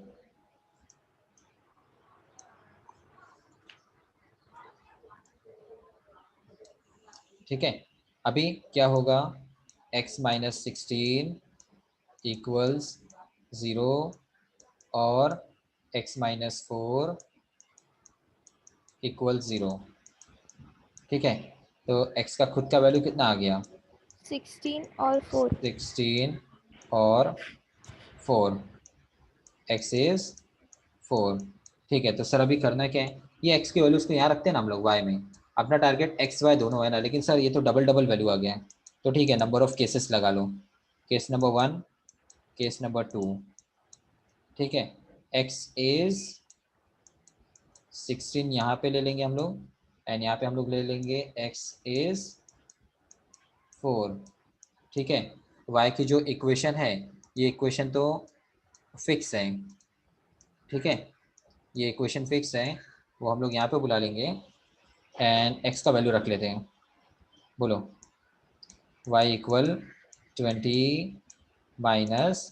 ठीक है। अभी क्या होगा, x माइनस 16 इक्वल्स 0 और x माइनस 4 इक्वल 0, ठीक है। तो x का खुद का वैल्यू कितना आ गया, 16 और 4। 16 और 4, x इज 4, ठीक है। तो सर अभी करना क्या है, ये x की वैल्यूज को यहाँ रखते हैं ना हम लोग y में, अपना टारगेट x y दोनों है ना, लेकिन सर ये तो डबल डबल वैल्यू आ गया है, तो ठीक है नंबर ऑफ केसेस लगा लो, केस नंबर 1, केस नंबर 2, ठीक है। x इज 16 यहाँ पे ले लेंगे हम लोग, एंड यहाँ पे हम लोग ले लेंगे x इज 4, ठीक है। y की जो इक्वेशन है, ये इक्वेशन तो फिक्स है, ठीक है, ये इक्वेशन फिक्स है, वो हम लोग यहाँ पे बुला लेंगे एंड x का वैल्यू रख लेते हैं, बोलो y equal 20 minus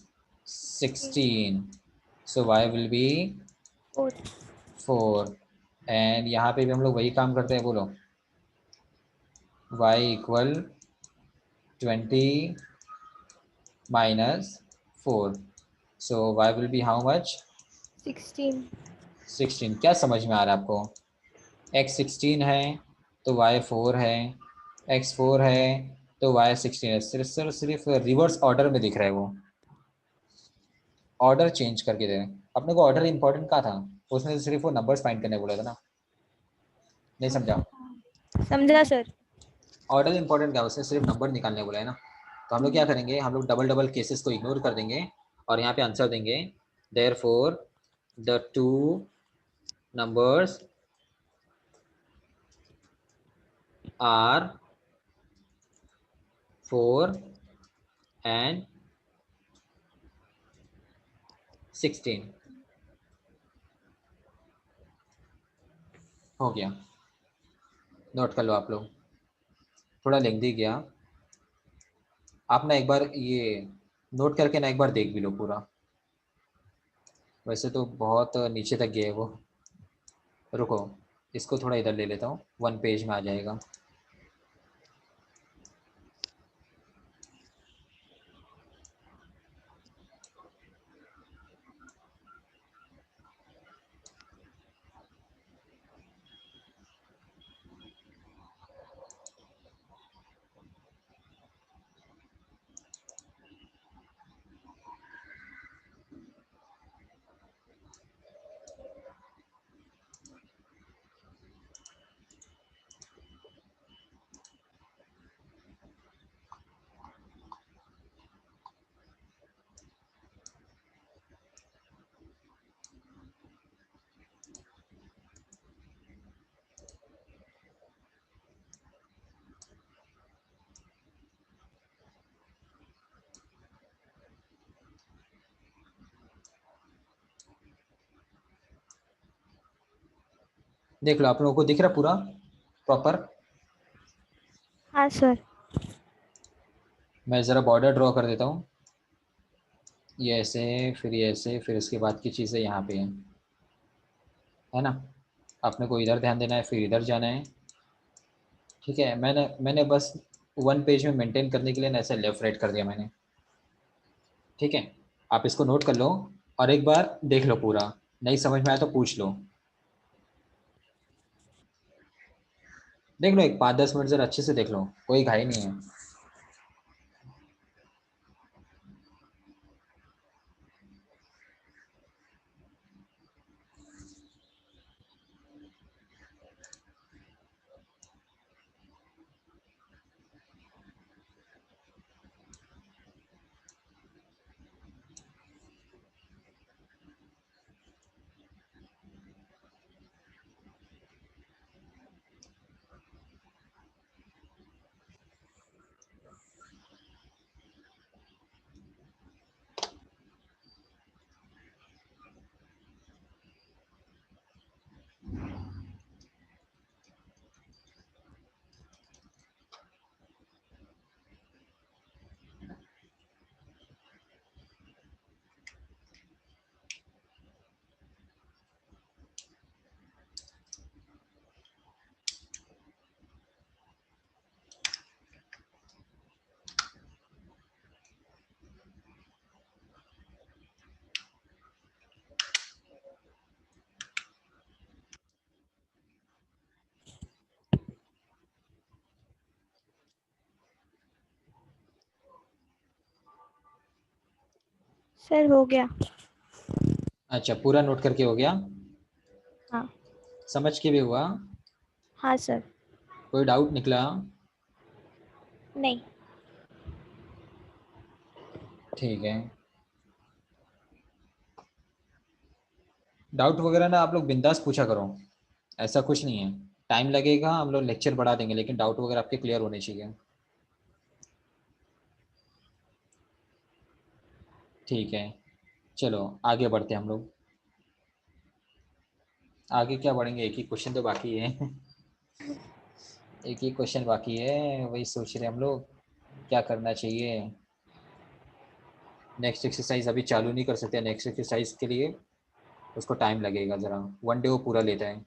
16, so y will be 4 4, and यहाँ पे भी हम लोग वही काम करते हैं, बोलो y equal 20 minus 4, so y will be how much, 16 16। क्या समझ में आ रहा है आपको, x 16 है तो y 4 है, x 4 है तो y 16 है, सिर्फ रिवर्स ऑर्डर में दिख रहा है, वो ऑर्डर चेंज करके दे रहे हैं अपने को। ऑर्डर इंपॉर्टेंट क्या था, उसने सिर्फ वो नंबर्स फाइंड करने बोला था ना, नहीं समझा? समझा सर। ऑर्डर इंपॉर्टेंट क्या, उसने सिर्फ नंबर निकालने बोला है ना, तो हम लोग क्या करेंगे, हम लोग डबल डबल केसेस को इग्नोर कर देंगे और यहाँ पे आंसर देंगे, therefore the two numbers are 4 and 16, हो गया। नोट कर लो आप लोग, थोड़ा लेंदी गया, आप ना एक बार ये नोट करके ना एक बार देख भी लो पूरा, वैसे तो बहुत नीचे तक गए है वो। रुको, इसको थोड़ा इधर ले लेता हूँ, 1 पेज में आ जाएगा। देख लो, आप लोगों को दिख रहा पूरा प्रॉपर? हाँ सर। मैं ज़रा बॉर्डर ड्रॉ कर देता हूँ, ये ऐसे, फिर ये ऐसे, फिर इसके बाद की चीज़ें यहाँ पे हैं, है ना। अपने को इधर ध्यान देना है, फिर इधर जाना है, ठीक है। मैंने बस 1 पेज में मेंटेन करने के लिए ना ऐसे लेफ्ट राइट कर दिया मैंने, ठीक है, आप इसको नोट कर लो और एक बार देख लो पूरा, नहीं समझ में आया तो पूछ लो। देख लो एक 5-10 मिनट जरा अच्छे से देख लो, कोई घाई नहीं है। सर हो गया। अच्छा, पूरा नोट करके हो गया? हाँ। समझ के भी हुआ? हाँ सर। कोई डाउट निकला? नहीं। ठीक है, डाउट वगैरह ना आप लोग बिंदास पूछा करो, ऐसा कुछ नहीं है। टाइम लगेगा, हम लोग लेक्चर बढ़ा देंगे, लेकिन डाउट वगैरह आपके क्लियर होने चाहिए। ठीक है, चलो आगे बढ़ते हैं हम लोग। आगे क्या बढ़ेंगे, एक ही क्वेश्चन तो बाकी है। एक ही क्वेश्चन बाकी है, वही सोच रहे हैं हम लोग क्या करना चाहिए। नेक्स्ट एक्सरसाइज अभी चालू नहीं कर सकते, नेक्स्ट एक्सरसाइज के लिए उसको टाइम लगेगा ज़रा, 1 डे वो पूरा लेता है।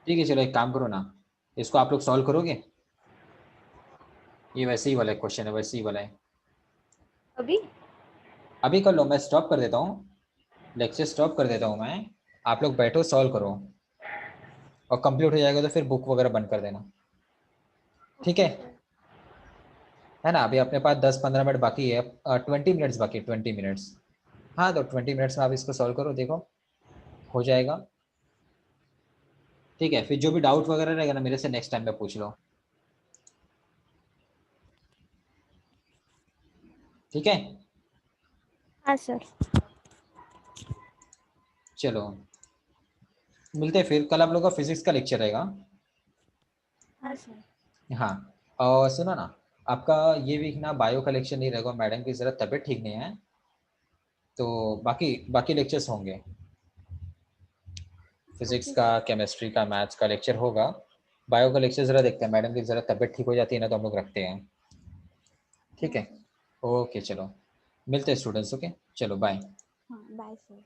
ठीक है, चलो एक काम करो ना, इसको आप लोग सॉल्व करोगे? ये वैसे ही वाला क्वेश्चन है, वैसे ही वाला है। अभी अभी कर लो, मैं स्टॉप कर देता हूँ, लेक्चर स्टॉप कर देता हूँ मैं, आप लोग बैठो सॉल्व करो, और कंप्लीट हो जाएगा तो फिर बुक वगैरह बंद कर देना। ठीक है ना? अभी अपने पास 10-15 मिनट बाकी है, 20 मिनट्स बाकी, 20 मिनट्स। हाँ, तो 20 मिनट्स में आप इसको सॉल्व करो, देखो हो जाएगा। ठीक है, फिर जो भी डाउट वगैरह रहेगा ना मेरे से नेक्स्ट टाइम में पूछ लो। ठीक है, हाँ सर। चलो मिलते हैं फिर, कल आप लोग का फिजिक्स का लेक्चर रहेगा। हाँ सर। हाँ, और सुनो ना, आपका ये वीक ना बायो का लेक्चर नहीं रहेगा, मैडम की ज़रा तबीयत ठीक नहीं है, तो बाकी बाकी लेक्चर्स होंगे। फिजिक्स ओके का, सर। केमिस्ट्री का, मैथ्स का लेक्चर होगा। बायो का लेक्चर ज़रा देखते हैं, मैडम की ज़रा तबीयत ठीक हो जाती है ना तो हम लोग रखते हैं। ठीक हाँ है, सर। ओके चलो, मिलते हैं स्टूडेंट्स, ओके चलो बाय। हाँ बाय सर।